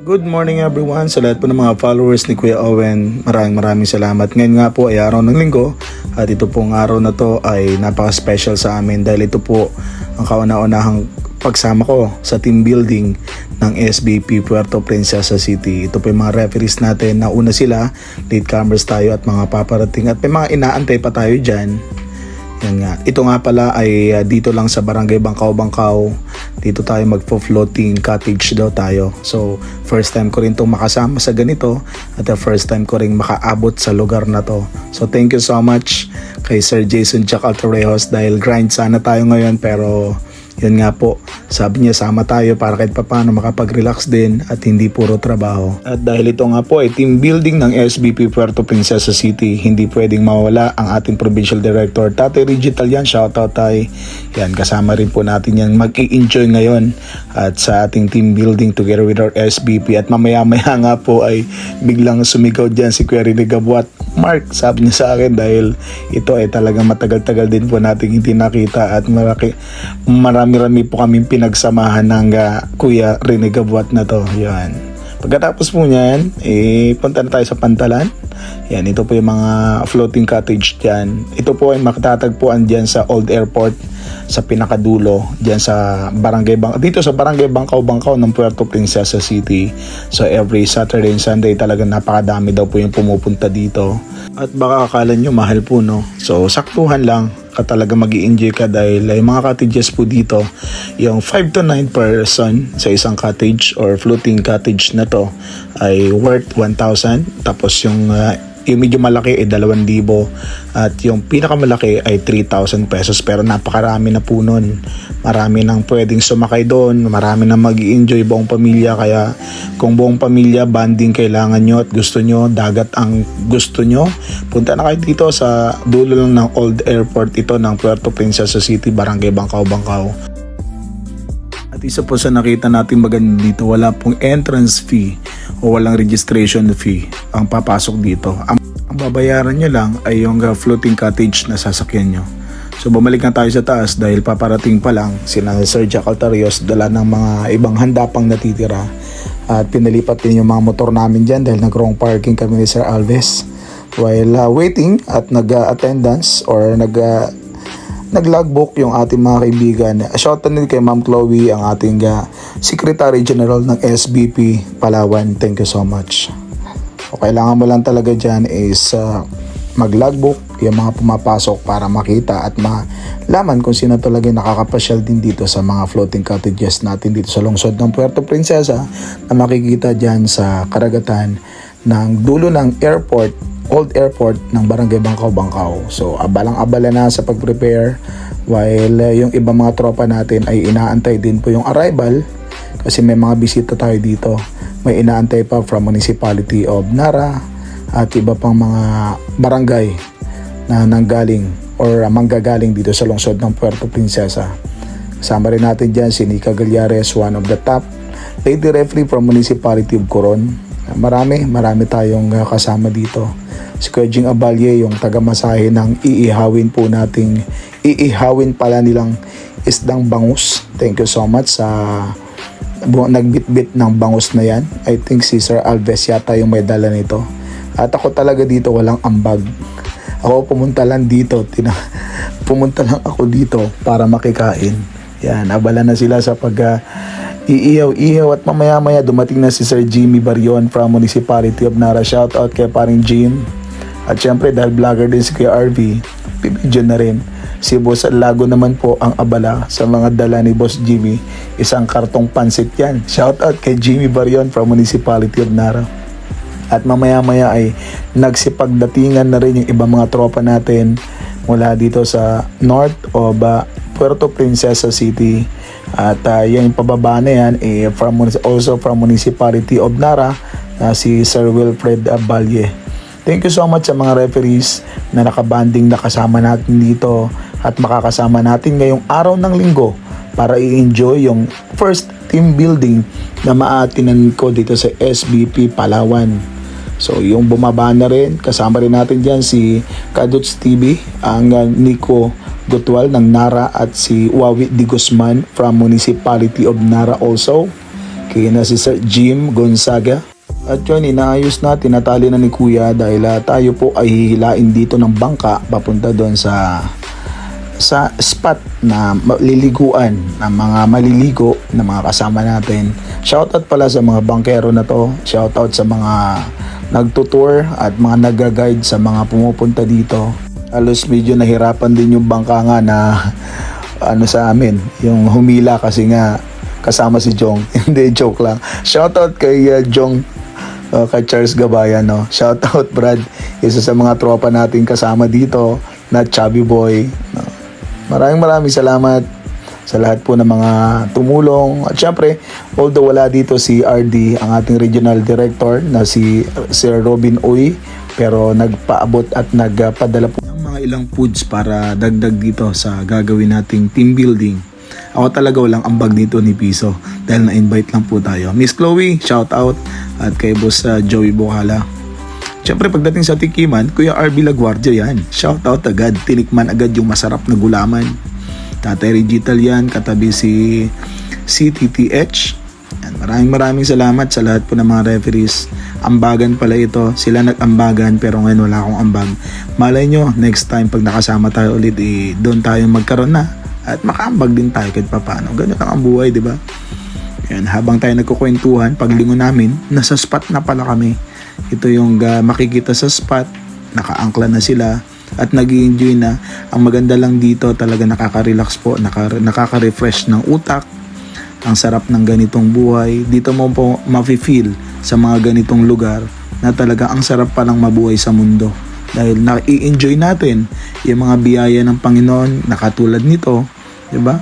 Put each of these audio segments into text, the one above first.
Good morning everyone sa lahat po ng mga followers ni Kuya Owen. Maraming salamat. Ngayon nga po ay araw ng linggo at ito pong araw na to ay napaka-special sa amin dahil ito po ang kauna-unahang pagsama ko sa team building ng SBP Puerto Princesa City. Ito po yung mga referees natin. Nauna sila, latecomers tayo at mga paparating at may mga inaantay pa tayo dyan. Yan nga. Ito nga pala ay dito lang sa Barangay Bangkaw. Dito tayo magpo-floating cottage daw tayo. So, first time ko rin itong makasama sa ganito at the first time ko rin makaabot sa lugar na to. So, thank you so much kay Sir Jason Jack Altorejos dahil grind sana tayo ngayon pero yun nga po, sabi niya sama tayo para kahit paano makapag-relax din at hindi puro trabaho. At dahil ito nga po ay team building ng SBP Puerto Princesa City, hindi pwedeng mawala ang ating Provincial Director Tatay Digital yan, shoutout tay. Yan, kasama rin po natin yan mag-i-enjoy ngayon at sa ating team building together with our SBP. At mamaya-maya nga po ay biglang sumigaw dyan si Kuya Rene Gabuat. Mark, sabi niya sa akin dahil ito ay talagang matagal-tagal din po natin hindi nakita at marami po kaming pinagsamahan ng Kuya Rene Gabuat na to. Yan. Pagkatapos po niyan, punta na tayo sa Pantalan. Yan, ito po yung mga floating cottage dyan. Ito po ay makatatagpuan dyan sa Old Airport sa pinakadulo dyan sa dito sa Barangay Bangkaw ng Puerto Princesa City. So every Saturday and Sunday talagang napakadami daw po yung pumupunta dito. At baka akala nyo mahal po, no? So saktuhan lang ka talaga mag-i-enjoy ka dahil yung mga cottages po dito, yung 5 to 9 person sa isang cottage or floating cottage na to ay worth 1,000. Tapos yung medyo malaki ay 2,000 at yung pinakamalaki ay 3,000 pesos pero napakarami na po nun. Marami nang pwedeng sumakay doon, marami nang mag-i-enjoy buong pamilya. Kaya kung buong pamilya banding kailangan nyo at gusto nyo, dagat ang gusto nyo, punta na kayo dito sa dulo lang ng Old Airport ito ng Puerto Princesa City, Barangay Bangkaw. At isa po sa nakita natin maganda dito, wala pong entrance fee o walang registration fee ang papasok dito. Ang babayaran nyo lang ay yung floating cottage na sasakyan nyo. So bumalik na tayo sa taas dahil paparating pa lang sina Sir Jack Altorejos, dala ng mga ibang handa pang natitira. At pinalipat din yung mga motor namin dyan dahil nag-wrong parking kami ni Sir Alves. While waiting at nag-attendance or nag-logbook yung ating mga kaibigan. Shoutout din kay Ma'am Chloe, ang ating Secretary General ng SBP Palawan. Thank you so much. O kailangan mo lang talaga dyan is mag-logbook yung mga pumapasok para makita at malaman kung sino talaga nakakapasyal din dito sa mga floating cottages natin dito sa lungsod ng Puerto Princesa na makikita dyan sa karagatan ng dulo ng airport, Old Airport ng Barangay Bangkaw. So abalang-abala na sa pag-prepare while yung ibang mga tropa natin ay inaantay din po yung arrival kasi may mga bisita tayo dito. May inaantay pa from Municipality of Nara at iba pang mga barangay na nanggaling or manggagaling dito sa lungsod ng Puerto Princesa. Kasama rin natin dyan si Nika Gallares, one of the top lady referee from Municipality of Coron. Marami tayong kasama dito. Si Kuya Jing Abalye, yung taga-masahe ng iihawin pala nilang isdang bangus. Thank you so much sa nagbitbit ng bangus na yan. I think si Sir Alves yata yung may dala nito. At ako talaga dito walang ambag. Ako pumunta lang ako dito para makikain. Yan, abala na sila sa iihaw at mamaya-maya dumating na si Sir Jimmy Barion from Municipality of Nara. Shout out kay paring Jim. At syempre dahil vlogger din si Kuya RV, bibidyo na rin. Si Boss Lago naman po ang abala sa mga dala ni Boss Jimmy. Isang kartong pansit yan. Shout out kay Jimmy Barion from Municipality of Nara. At mamaya-maya ay nagsipagdatingan na rin yung ibang mga tropa natin mula dito sa North of Puerto Princesa City. At yung pababa na yan also from Municipality of Nara, si Sir Wilfred Abalye. Thank you so much sa mga referees na nakabanding na kasama natin dito at makakasama natin ngayong araw ng linggo para i-enjoy yung first team building na maatinan ko dito sa SBP Palawan. So yung bumaba na rin, kasama rin natin dyan si Kaduts TV, ang Nico Gutwal ng Nara at si Wawi Di Guzman from Municipality of Nara also. kay na si Sir Jim Gonzaga. At yun, inaayos na, tinatali na ni Kuya dahil tayo po ay hihilain dito ng bangka papunta doon sa spot na liliguan ng mga maliligo na mga kasama natin. Shoutout pala sa mga bankero na to. Shoutout sa mga nagtutour at mga nag-guide sa mga pumupunta dito. Halos medyo nahirapan din yung bangka nga na sa amin, yung humila kasi nga kasama si Jong. Hindi, joke lang. Shoutout kay Jong, kay Charles Gabayan, no? Shoutout Brad, isa sa mga tropa natin kasama dito na Chubby Boy, no? Maraming salamat sa lahat po ng mga tumulong. At syempre, although wala dito si RD, ang ating regional director na si Sir Robin Uy, pero nagpaabot at nagpadala po mga ilang foods para dagdag dito sa gagawin nating team building. Ako talaga walang ambag dito ni Piso dahil na-invite lang po tayo. Miss Chloe, shout out, at kay Boss Joey Bocala. Siyempre pagdating sa tikiman, Kuya RB Laguardia yan. Shout out agad, tinikman agad yung masarap na gulaman. Tatay Regital yan, katabi si CTTH. Maraming salamat sa lahat po ng mga referees. Ambagan pala ito. Sila nag-ambagan pero ngayon wala akong ambag. Malay nyo, next time pag nakasama tayo ulit, doon tayo magkaroon na. At makaambag din tayo kahit paano. Ganun lang ang buhay, di ba? Yan, habang tayo nagkukwentuhan, paglingon namin, nasa spot na pala kami. Ito yung makikita sa spot, nakaangkla na sila at nag-i-enjoy na. Ang maganda lang dito, talaga nakaka-relax po, nakaka-refresh ng utak. Ang sarap ng ganitong buhay. Dito mo po mafe-feel sa mga ganitong lugar na talaga ang sarap palang mabuhay sa mundo. Dahil na-i-enjoy natin yung mga biyaya ng Panginoon na katulad nito, di ba?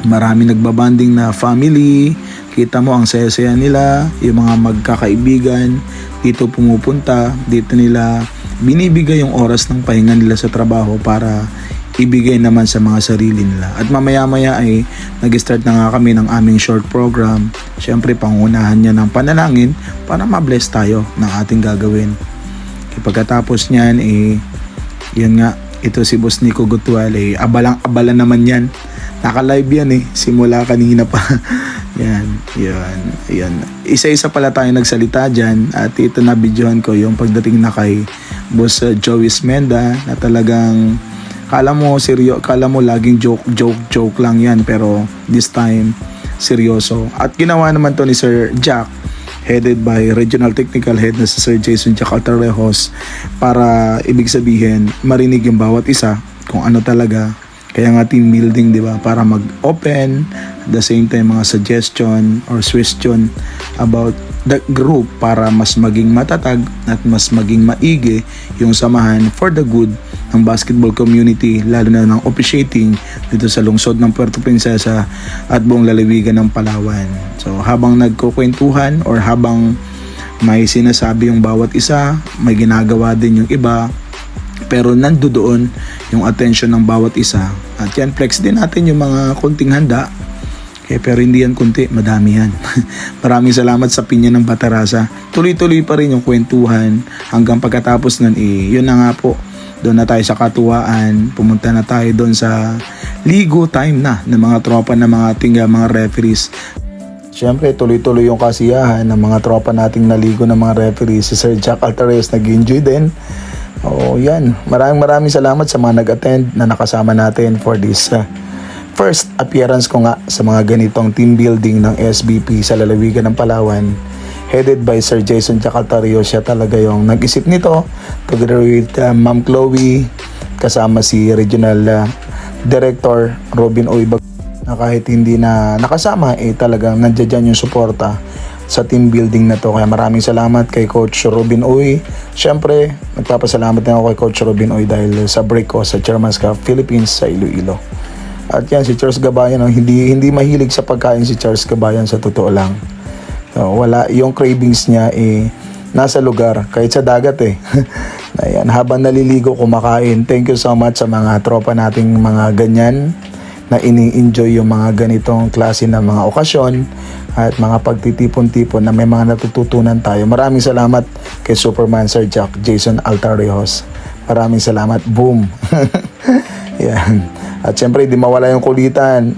Marami nagbabanding na family, kita mo ang saya-saya nila, yung mga magkakaibigan, dito pumupunta, dito nila binibigay yung oras ng pahinga nila sa trabaho para ibigay naman sa mga sarili nila. At mamaya-maya ay nag-start na nga kami ng aming short program. Siyempre, pangunahan niya ng panalangin para ma-bless tayo ng ating gagawin. Pagkatapos niyan, yun nga, ito si Boss Nico Gutwal, abalang-abala naman yan. Naka-live yan simula kanina pa. yan. Isa-isa pala tayo nagsalita dyan at ito na videohan ko yung pagdating na kay Boss Joey Menda na talagang kala mo laging joke lang yan pero this time seryoso. At ginawa naman to ni Sir Jack, headed by Regional Technical Head na si Sir Jason Jack Altarejos, para ibig sabihin marinig yung bawat isa kung ano talaga. Kaya nga team building, di ba? Para mag-open, at the same time mga suggestion or suggestion about the group para mas maging matatag at mas maging maigi yung samahan for the good ng basketball community, lalo na ng officiating dito sa lungsod ng Puerto Princesa at buong lalawigan ng Palawan. So habang nagkukwentuhan or habang may sinasabi yung bawat isa, may ginagawa din yung iba, pero nandoon yung attention ng bawat isa. At yan, flex din natin yung mga kunting handa. Pero hindi yan kunti, madami yan. Maraming salamat sa pinya ng Batarasa. Tuloy-tuloy pa rin yung kwentuhan hanggang pagkatapos nun yun na nga po, doon na tayo sa katuwaan, pumunta na tayo doon sa ligo time na ng mga tropa ng mga ating mga referees. Siyempre, tuloy-tuloy yung kasiyahan ng mga tropa nating naligo ng mga referees. Si Sir Jack Altarez nag-enjoy din. Yan. Maraming salamat sa mga nag-attend na nakasama natin for this first appearance ko nga sa mga ganitong team building ng SBP sa lalawigan ng Palawan. Headed by Sir Jason Jacaltario, siya talaga yung nag-isip nito together with Ma'am Chloe, kasama si Regional Director Robin Uy, na kahit hindi na nakasama talagang nandiyan yung suporta sa team building na to. Kaya maraming salamat kay Coach Robin Uy. Siyempre, nagpapasalamat din ako kay Coach Robin Uy dahil sa break ko sa Chairman's Cup Philippines sa Iloilo. At yan, si Charles Gabayan, hindi mahilig sa pagkain si Charles Gabayan, sa totoo lang. Wala, yung cravings niya nasa lugar, kahit sa dagat Ayan, habang naliligo kumakain. Thank you so much sa mga tropa nating mga ganyan na ini-enjoy yung mga ganitong klase ng mga okasyon at mga pagtitipon-tipon na may mga natututunan tayo. Maraming salamat kay Superman Sir Jack Jason Altarejos. Maraming salamat. Boom. Yan. At syempre, di mawala yung kulitan.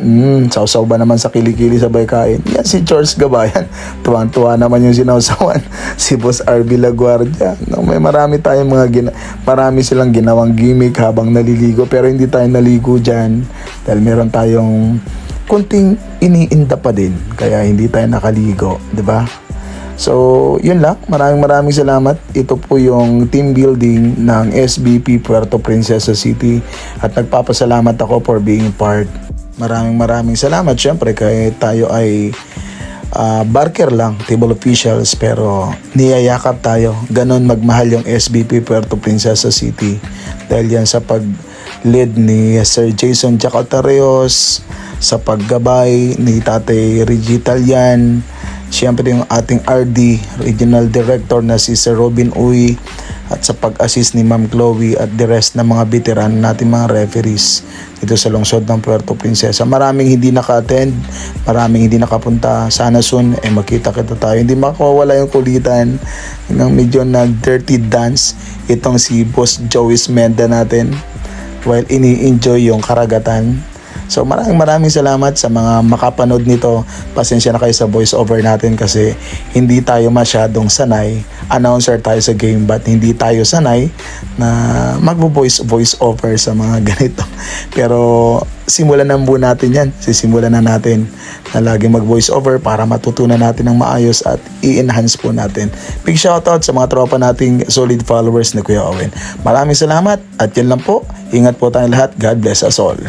Sausaw ba naman sa kilikili sabay kain? Yan si Charles Gabayan. Tuwang-tuwa naman yung sinausawan. Si Boss RB Laguardia. No, may marami tayong marami silang ginawang gimmick habang naliligo. Pero hindi tayo naligo dyan. Dahil meron tayong kunting iniinda pa din. Kaya hindi tayo nakaligo. Diba? So, yun lang. Maraming salamat. Ito po yung team building ng SBP Puerto Princesa City at nagpapasalamat ako for being part. Maraming salamat syempre kaya tayo ay barker lang, table officials, pero niyayakap tayo. Ganon magmahal yung SBP Puerto Princesa City dahil yan sa pag-lead ni Sir Jason Jacotareos, sa paggabay ni Tate Reggie Talian, siyempre yung ating RD, Regional Director na si Sir Robin Uy, at sa pag-assist ni Ma'am Chloe at the rest ng mga veteran natin mga referees dito sa lungsod ng Puerto Princesa. Maraming hindi naka-attend, maraming hindi nakapunta. Sana soon makita-kita tayo. Hindi makawala yung kulitan ng medyo nag-dirty dance itong si Boss Joey Menda natin while ini-enjoy yung karagatan. So maraming salamat sa mga makapanood nito. Pasensya na kayo sa voice over natin kasi hindi tayo masyadong sanay. Announcer tayo sa game but hindi tayo sanay na magvo-voice over sa mga ganito. Pero simulan na muna natin yan. Sisimulan na natin na laging mag-voice over para matutunan natin ng maayos at i-enhance po natin. Big shoutout sa mga tropa nating solid followers ni Kuya Owen. Maraming salamat at yan lang po. Ingat po tayong lahat. God bless us all.